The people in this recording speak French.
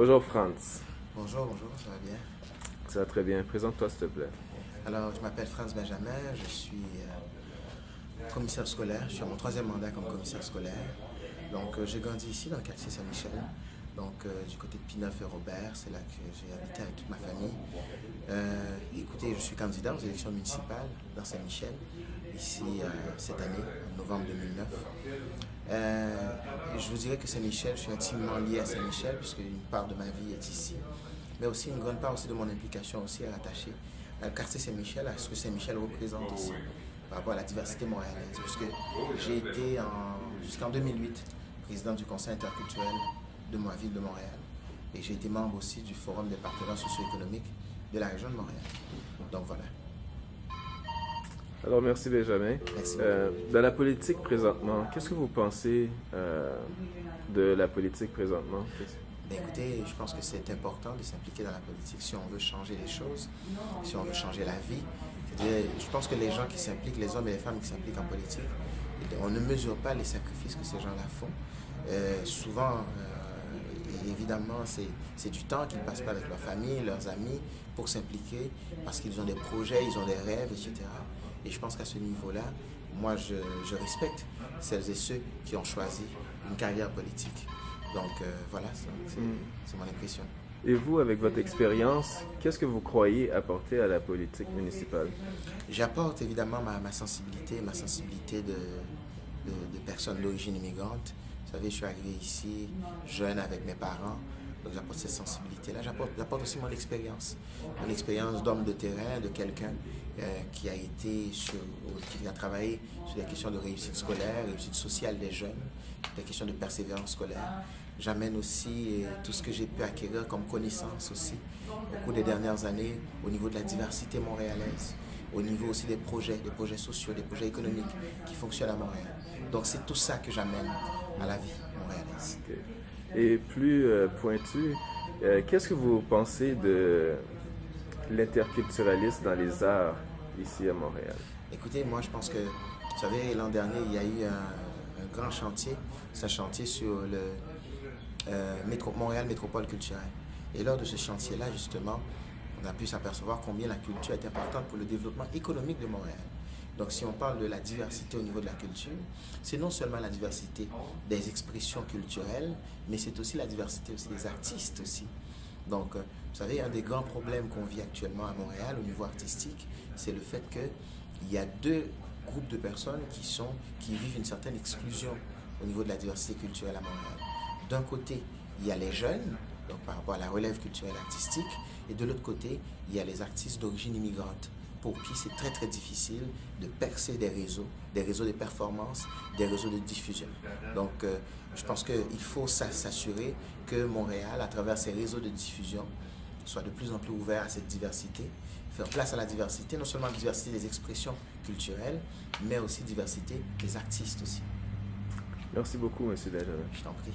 Bonjour Franz. Bonjour, bonjour, ça va bien? Ça va très bien. Présente-toi s'il te plaît. Alors, je m'appelle Franz Benjamin, je suis commissaire scolaire, je suis à mon troisième mandat comme commissaire scolaire. Donc, j'ai grandi ici dans le quartier Saint-Michel, donc du côté de Pineuf et Robert, c'est là que j'ai habité avec toute ma famille. Écoutez, je suis candidat aux élections municipales dans Saint-Michel, ici cette année, en novembre 2009. Je vous dirais que Saint-Michel, je suis intimement lié à Saint-Michel, puisque une part de ma vie est ici, mais aussi une grande part aussi de mon implication aussi est rattachée au quartier Saint-Michel, à ce que Saint-Michel représente aussi par rapport à la diversité montréalaise, puisque j'ai été jusqu'en 2008 président du conseil interculturel de ma ville de Montréal et j'ai été membre aussi du forum des partenaires socio-économiques de la région de Montréal. Donc voilà. Alors merci Benjamin. Merci. Dans la politique présentement, qu'est-ce que vous pensez de la politique présentement? Ben écoutez, je pense que c'est important de s'impliquer dans la politique si on veut changer les choses, si on veut changer la vie. Je pense que les gens qui s'impliquent, les hommes et les femmes qui s'impliquent en politique, on ne mesure pas les sacrifices que ces gens-là font. Souvent, évidemment, c'est du temps qu'ils ne passent pas avec leur famille, leurs amis, pour s'impliquer, parce qu'ils ont des projets, ils ont des rêves, etc. Et je pense qu'à ce niveau-là, moi, je respecte celles et ceux qui ont choisi une carrière politique. Donc voilà, c'est mon impression. Et vous, avec votre expérience, qu'est-ce que vous croyez apporter à la politique municipale? J'apporte évidemment ma sensibilité de personnes d'origine immigrante. Vous savez, je suis arrivé ici jeune avec mes parents, donc j'apporte cette sensibilité-là. J'apporte aussi mon expérience d'homme de terrain, de quelqu'un qui a travaillé sur des questions de réussite scolaire, réussite sociale des jeunes, des questions de persévérance scolaire. J'amène aussi tout ce que j'ai pu acquérir comme connaissance aussi au cours des dernières années au niveau de la diversité montréalaise, au niveau aussi des projets sociaux, des projets économiques qui fonctionnent à Montréal. Donc c'est tout ça que j'amène à la vie montréalaise. Okay. Et plus pointu, qu'est-ce que vous pensez de l'interculturalisme dans les arts ici à Montréal? Écoutez, moi je pense que, vous savez, l'an dernier, il y a eu un grand chantier, c'est un chantier sur le Montréal Métropole culturelle. Et lors de ce chantier-là, justement, on a pu s'apercevoir combien la culture est importante pour le développement économique de Montréal. Donc si on parle de la diversité au niveau de la culture, c'est non seulement la diversité des expressions culturelles, mais c'est aussi la diversité aussi des artistes aussi. Donc, vous savez, un des grands problèmes qu'on vit actuellement à Montréal au niveau artistique, c'est le fait qu'il y a deux groupes de personnes qui vivent une certaine exclusion au niveau de la diversité culturelle à Montréal. D'un côté, il y a les jeunes, donc par rapport à la relève culturelle artistique, et de l'autre côté, il y a les artistes d'origine immigrante, pour qui c'est très très difficile de percer des réseaux de performance, des réseaux de diffusion. Donc je pense qu'il faut s'assurer que Montréal, à travers ses réseaux de diffusion, soit de plus en plus ouvert à cette diversité, faire place à la diversité, non seulement la diversité des expressions culturelles, mais aussi diversité des artistes aussi. Merci beaucoup, M. Benjamin. Je t'en prie.